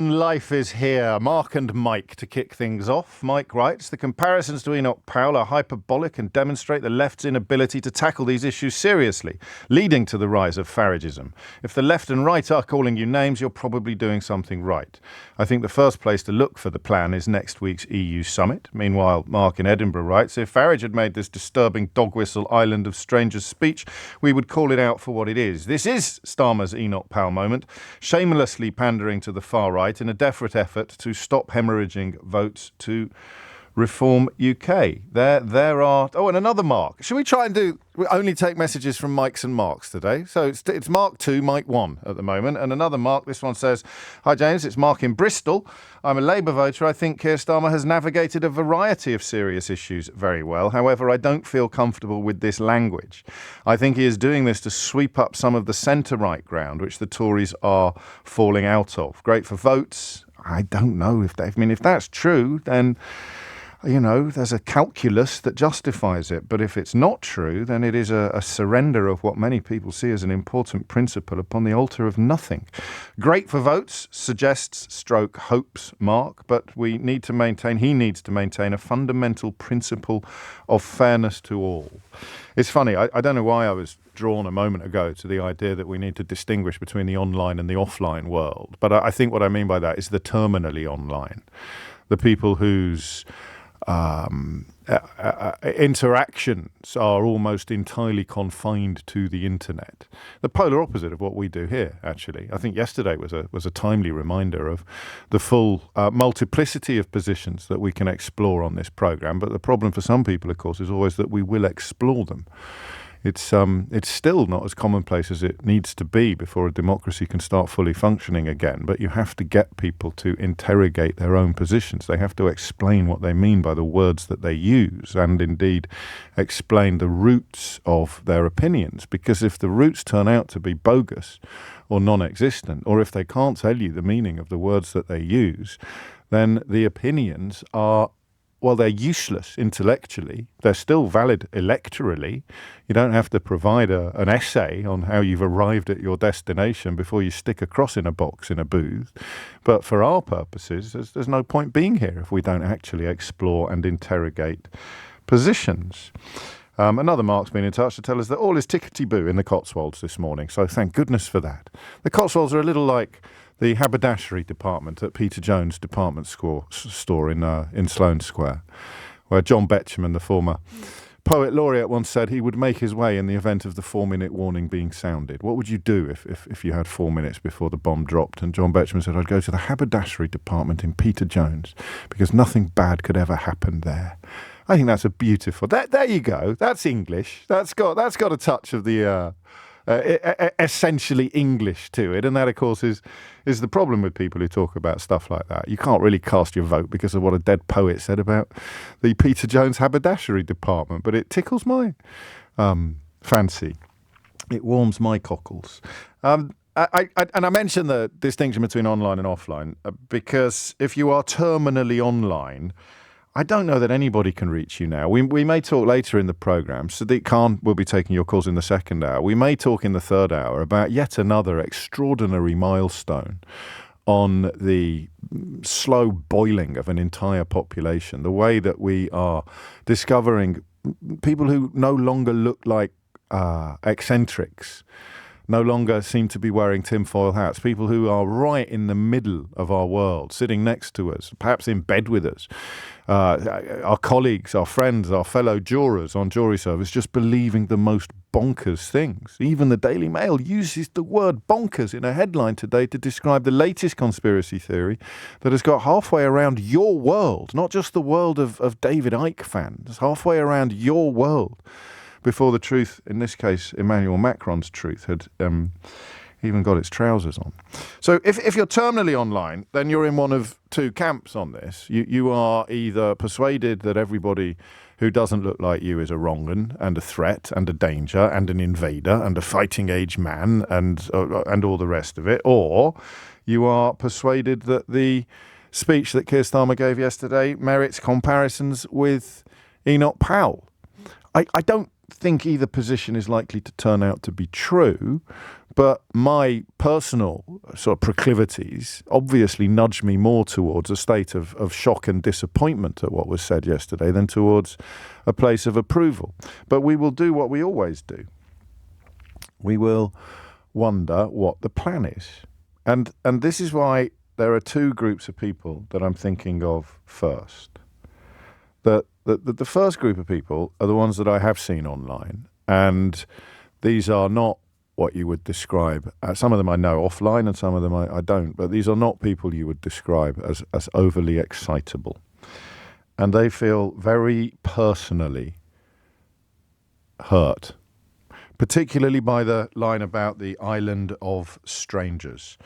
Life is here. Mark and Mike to kick things off. Mike writes, the comparisons to Enoch Powell are hyperbolic and demonstrate the left's inability to tackle these issues seriously, leading to the rise of Faragism. If the left and right are calling you names, you're probably doing something right. I think the first place to look for the plan is next week's EU summit. Meanwhile, Mark in Edinburgh writes, if Farage had made this disturbing dog whistle island of strangers speech, we would call it out for what it is. This is Starmer's Enoch Powell moment, shamelessly pandering to the far right in a desperate effort to stop hemorrhaging votes to Reform UK. There are... Oh, and another Mark. Should we try and only take messages from Mikes and Marks today? So it's Mark 2, Mike 1 at the moment. And another Mark, this one says, hi James, it's Mark in Bristol. I'm a Labour voter. I think Keir Starmer has navigated a variety of serious issues very well. However, I don't feel comfortable with this language. I think he is doing this to sweep up some of the centre-right ground, which the Tories are falling out of. Great for votes. I don't know if that's true, then... there's a calculus that justifies it. But if it's not true, then it is a surrender of what many people see as an important principle upon the altar of nothing. Great for votes, suggests / hopes Mark, but he needs to maintain a fundamental principle of fairness to all. It's funny, I don't know why I was drawn a moment ago to the idea that we need to distinguish between the online and the offline world. But I think what I mean by that is the terminally online. The people whose... interactions are almost entirely confined to the internet. The polar opposite of what we do here, actually. I think yesterday was a timely reminder of the full multiplicity of positions that we can explore on this programme. But the problem for some people, of course, is always that we will explore them. It's still not as commonplace as it needs to be before a democracy can start fully functioning again. But you have to get people to interrogate their own positions. They have to explain what they mean by the words that they use and indeed explain the roots of their opinions. Because if the roots turn out to be bogus or non-existent, or if they can't tell you the meaning of the words that they use, then the opinions are... Well, they're useless intellectually. They're still valid electorally. You don't have to provide an essay on how you've arrived at your destination before you stick a cross in a box in a booth. But for our purposes, there's no point being here if we don't actually explore and interrogate positions. Another Mark's been in touch to tell us that all is tickety-boo in the Cotswolds this morning, so thank goodness for that. The Cotswolds are a little like the haberdashery department at Peter Jones' department store in Sloane Square, where John Betjeman, the former poet laureate, once said he would make his way in the event of the 4-minute warning being sounded. What would you do if you had 4 minutes before the bomb dropped? And John Betjeman said, I'd go to the haberdashery department in Peter Jones because nothing bad could ever happen there. I think that's a beautiful... There you go. That's English. That's got a touch of the... essentially English to it, and that of course is the problem with people who talk about stuff like that. You can't really cast your vote because of what a dead poet said about the Peter Jones haberdashery department, but it tickles my fancy. It warms my cockles. I mentioned the distinction between online and offline because if you are terminally online, I don't know that anybody can reach you now. We may talk later in the programme. Sadiq Khan will be taking your calls in the second hour. We may talk in the third hour about yet another extraordinary milestone on the slow boiling of an entire population. The way that we are discovering people who no longer look like eccentrics, no longer seem to be wearing tinfoil hats, people who are right in the middle of our world, sitting next to us, perhaps in bed with us, our colleagues, our friends, our fellow jurors on jury service, just believing the most bonkers things. Even the Daily Mail uses the word bonkers in a headline today to describe the latest conspiracy theory that has got halfway around your world, not just the world of David Icke fans, halfway around your world, before the truth, in this case, Emmanuel Macron's truth, had even got its trousers on. So if you're terminally online, then you're in one of two camps on this. You are either persuaded that everybody who doesn't look like you is a wrong-un and a threat and a danger and an invader and a fighting-age man and all the rest of it, or you are persuaded that the speech that Keir Starmer gave yesterday merits comparisons with Enoch Powell. I don't think either position is likely to turn out to be true, but my personal sort of proclivities obviously nudge me more towards a state of shock and disappointment at what was said yesterday than towards a place of approval. But we will do what we always do. We will wonder what the plan is. And this is why there are two groups of people that I'm thinking of first. The first group of people are the ones that I have seen online, and these are not what you would describe. Some of them I know offline, and some of them I don't. But these are not people you would describe as overly excitable, and they feel very personally hurt, particularly by the line about the island of strangers.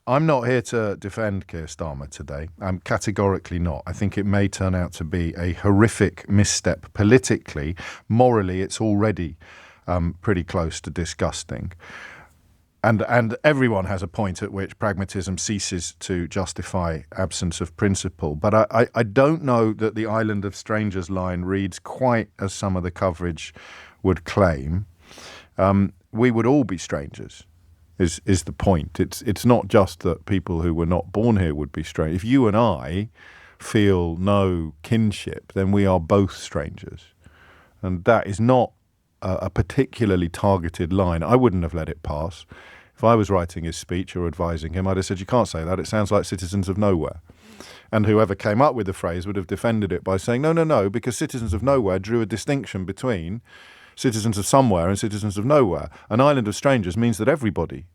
I'm not here to defend Keir Starmer today. I'm categorically not. I think it may turn out to be a horrific misstep politically. Morally, it's already pretty close to disgusting. And everyone has a point at which pragmatism ceases to justify absence of principle. But I don't know that the island of strangers line reads quite as some of the coverage would claim. We would all be strangers. Is the point. It's not just that people who were not born here would be strange. If you and I feel no kinship, then we are both strangers. And that is not a particularly targeted line. I wouldn't have let it pass. If I was writing his speech or advising him, I'd have said, you can't say that. It sounds like citizens of nowhere. And whoever came up with the phrase would have defended it by saying, no, because citizens of nowhere drew a distinction between citizens of somewhere and citizens of nowhere. An island of strangers means that everybody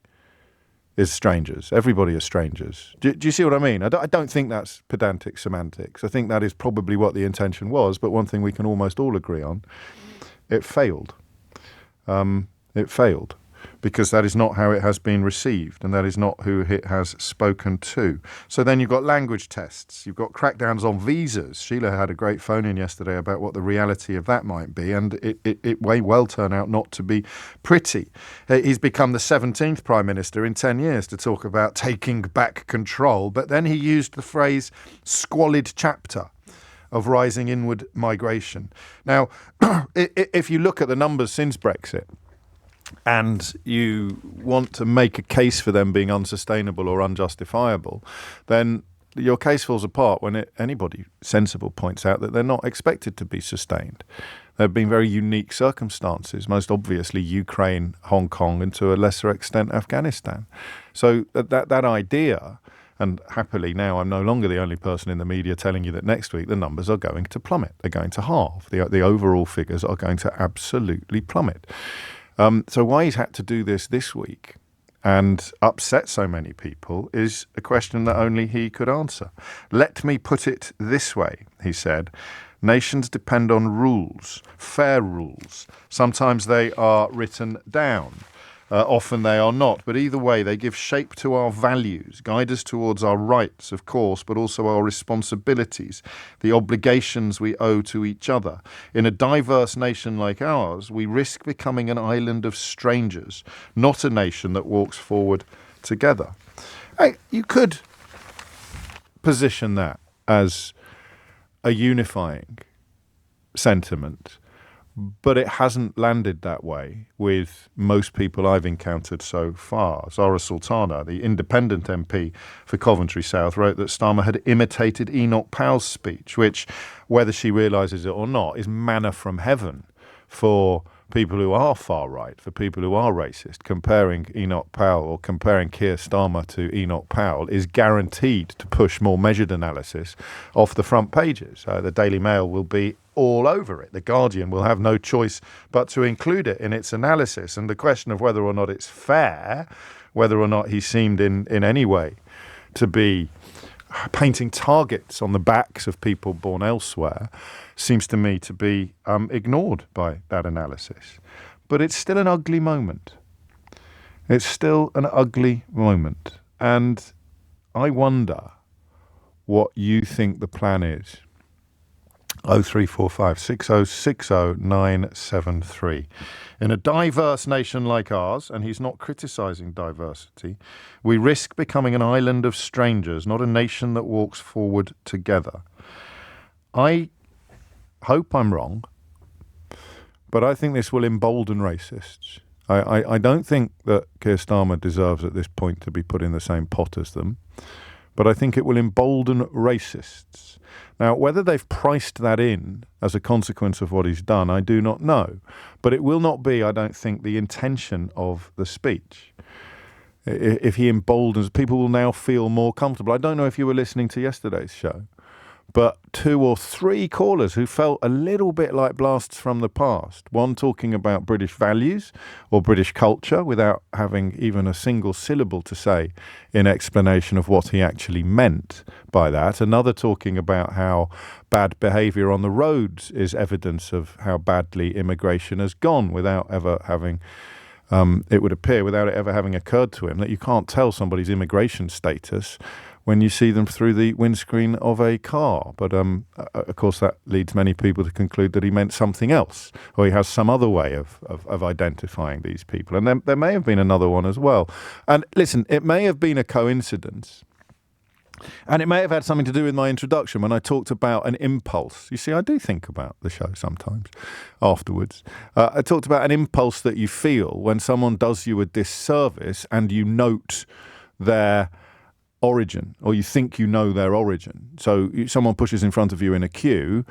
is strangers. Everybody is strangers. Do you see what I mean? I don't think that's pedantic semantics. I think that is probably what the intention was, but one thing we can almost all agree on, it failed. It failed. Because that is not how it has been received, and that is not who it has spoken to. So then you've got language tests, you've got crackdowns on visas. Sheila had a great phone-in yesterday about what the reality of that might be, and it may well turn out not to be pretty. He's become the 17th Prime Minister in 10 years to talk about taking back control, but then he used the phrase squalid chapter of rising inward migration. Now, if you look at the numbers since Brexit, and you want to make a case for them being unsustainable or unjustifiable, then your case falls apart when anybody sensible points out that they're not expected to be sustained. There have been very unique circumstances, most obviously Ukraine, Hong Kong, and to a lesser extent Afghanistan. So that idea, and happily now I'm no longer the only person in the media telling you that next week the numbers are going to plummet. They're going to halve. The overall figures are going to absolutely plummet. So why he's had to do this week and upset so many people is a question that only he could answer. Let me put it this way, he said. Nations depend on rules, fair rules. Sometimes they are written down. Often they are not, but either way they give shape to our values, guide us towards our rights, of course, but also our responsibilities, the obligations we owe to each other. In a diverse nation like ours, we risk becoming an island of strangers, not a nation that walks forward together. You could position that as a unifying sentiment, but it hasn't landed that way with most people I've encountered so far. Zara Sultana, the independent MP for Coventry South, wrote that Starmer had imitated Enoch Powell's speech, which, whether she realises it or not, is manna from heaven for people who are far right, for people who are racist. Comparing Enoch Powell or comparing Keir Starmer to Enoch Powell is guaranteed to push more measured analysis off the front pages. The Daily Mail will be all over it. The Guardian will have no choice but to include it in its analysis. And the question of whether or not it's fair, whether or not he seemed in any way to be painting targets on the backs of people born elsewhere, seems to me to be ignored by that analysis. But it's still an ugly moment. It's still an ugly moment. And I wonder what you think the plan is. 0345 6060 973. In a diverse nation like ours, and he's not criticising diversity, we risk becoming an island of strangers, not a nation that walks forward together. I hope I'm wrong, but I think this will embolden racists. I don't think that Keir Starmer deserves at this point to be put in the same pot as them, but I think it will embolden racists. Now, whether they've priced that in as a consequence of what he's done, I do not know. But it will not be, I don't think, the intention of the speech. If he emboldens, people will now feel more comfortable. I don't know if you were listening to yesterday's show, but 2 or 3 callers who felt a little bit like blasts from the past. One talking about British values or British culture without having even a single syllable to say in explanation of what he actually meant by that. Another talking about how bad behaviour on the roads is evidence of how badly immigration has gone without ever having... it would appear, without it ever having occurred to him, that you can't tell somebody's immigration status when you see them through the windscreen of a car. But, of course, that leads many people to conclude that he meant something else, or he has some other way of identifying these people. And there may have been another one as well. And listen, it may have been a coincidence, and it may have had something to do with my introduction when I talked about an impulse. You see, I do think about the show sometimes afterwards. I talked about an impulse that you feel when someone does you a disservice and you note their origin, or you think you know their origin. So someone pushes in front of you in a queue,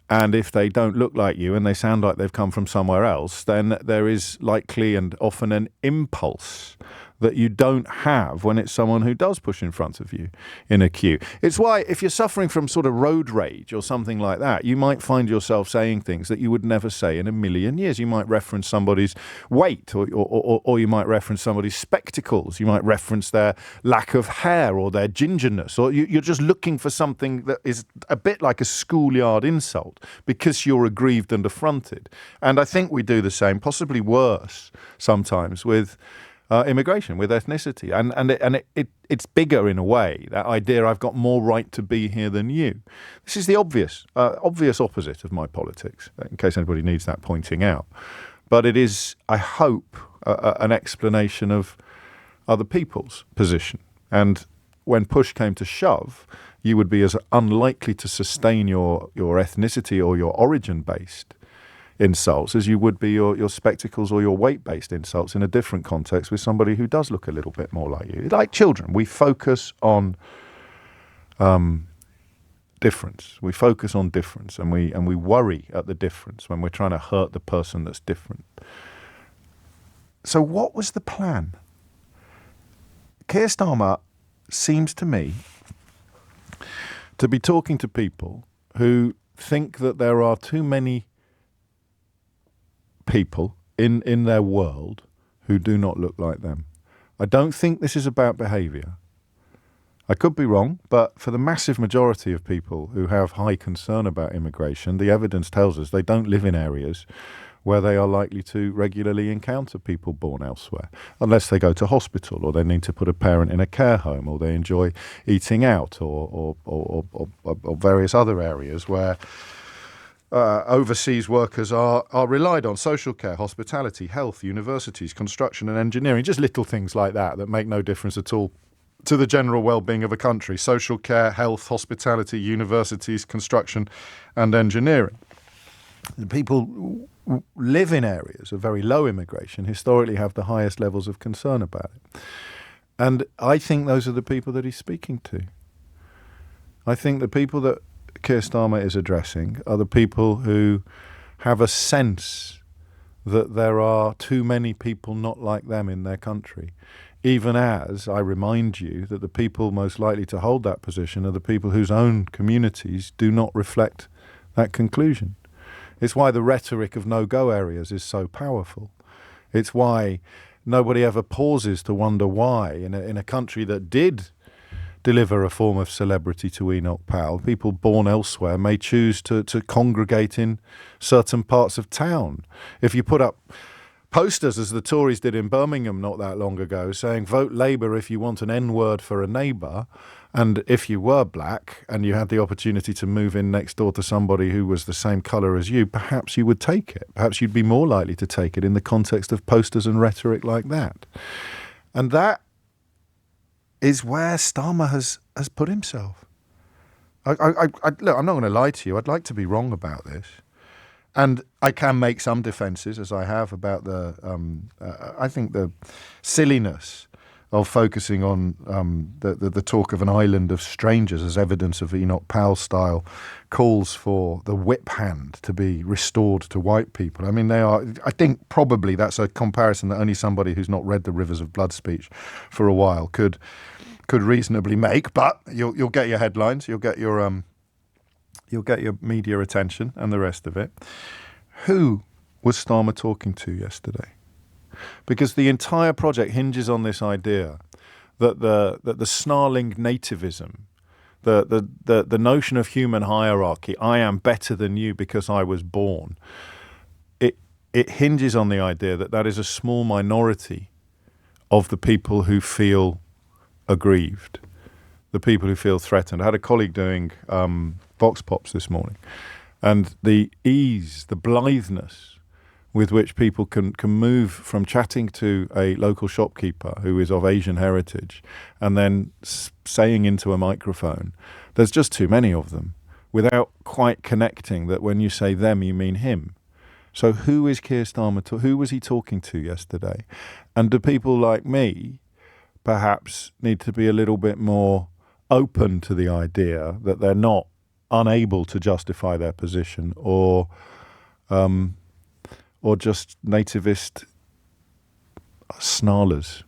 and if they don't look like you and they sound like they've come from somewhere else, then there is likely and often an impulse that you don't have when it's someone who does push in front of you in a queue. It's why if you're suffering from sort of road rage or something like that, you might find yourself saying things that you would never say in a million years. You might reference somebody's weight, or you might reference somebody's spectacles. You might reference their lack of hair or their gingerness, or you're just looking for something that is a bit like a schoolyard insult because you're aggrieved and affronted. And I think we do the same, possibly worse sometimes, with immigration, with ethnicity, and it's bigger in a way, that idea I've got more right to be here than you. This is the obvious opposite of my politics, in case anybody needs that pointing out. But it is, I hope, an explanation of other people's position. And when push came to shove, you would be as unlikely to sustain your ethnicity or your origin-based insults as you would be your spectacles or your weight-based insults in a different context with somebody who does look a little bit more like you. Like children, we focus on difference. We focus on difference, and we worry at the difference when we're trying to hurt the person that's different. So what was the plan? Keir Starmer seems to me to be talking to people who think that there are too many people in their world who do not look like them. I don't think this is about behaviour. I could be wrong, but for the massive majority of people who have high concern about immigration, the evidence tells us they don't live in areas where they are likely to regularly encounter people born elsewhere, unless they go to hospital, or they need to put a parent in a care home, or they enjoy eating out, or various other areas where overseas workers are relied on: social care, hospitality, health, universities, construction and engineering, just little things like that make no difference at all to the general well-being of a country. Social care, health, hospitality, universities, construction and engineering. The people who live in areas of very low immigration historically have the highest levels of concern about it. And I think those are the people that he's speaking to. I think the people that Keir Starmer is addressing are the people who have a sense that there are too many people not like them in their country, even as I remind you that the people most likely to hold that position are the people whose own communities do not reflect that conclusion. It's why the rhetoric of no-go areas is so powerful. It's why nobody ever pauses to wonder why in a country that did deliver a form of celebrity to Enoch Powell, people born elsewhere may choose to congregate in certain parts of town. If you put up posters, as the Tories did in Birmingham not that long ago, saying vote Labour if you want an N-word for a neighbour, and if you were black and you had the opportunity to move in next door to somebody who was the same colour as you, perhaps you would take it. Perhaps you'd be more likely to take it in the context of posters and rhetoric like that. And that is where Starmer has put himself. Look, I'm not going to lie to you. I'd like to be wrong about this. And I can make some defences, as I have, about I think the silliness of focusing on the talk of an island of strangers as evidence of Enoch Powell-style calls for the whip hand to be restored to white people. I mean, I think probably that's a comparison that only somebody who's not read the Rivers of Blood speech for a while could reasonably make. But you'll get your headlines, you'll get your media attention and the rest of it. Who was Starmer talking to yesterday? Because the entire project hinges on this idea that the snarling nativism, the notion of human hierarchy, I am better than you because I was born, it hinges on the idea that is a small minority of the people who feel aggrieved, the people who feel threatened. I had a colleague doing Vox Pops this morning, and the ease, the blitheness with which people can move from chatting to a local shopkeeper who is of Asian heritage and then saying into a microphone, there's just too many of them, without quite connecting that when you say them, you mean him. So who is Keir Starmer? Who was he talking to yesterday? And do people like me perhaps need to be a little bit more open to the idea that they're not unable to justify their position, or just nativist snarlers?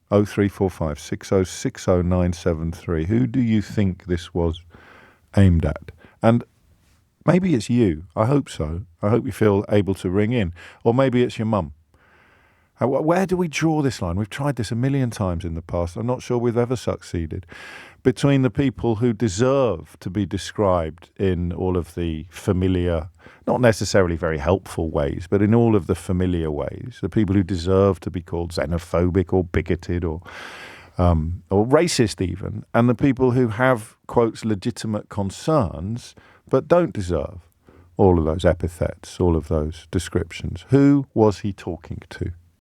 0345 6060973. Who do you think this was aimed at? And maybe it's you. I hope so. I hope you feel able to ring in. Or maybe it's your mum. Where do we draw this line? We've tried this a million times in the past. I'm not sure we've ever succeeded. Between the people who deserve to be described in all of the familiar, not necessarily very helpful ways, but in all of the familiar ways, the people who deserve to be called xenophobic or bigoted or racist even, and the people who have, quotes, legitimate concerns, but don't deserve all of those epithets, all of those descriptions. Who was he talking to?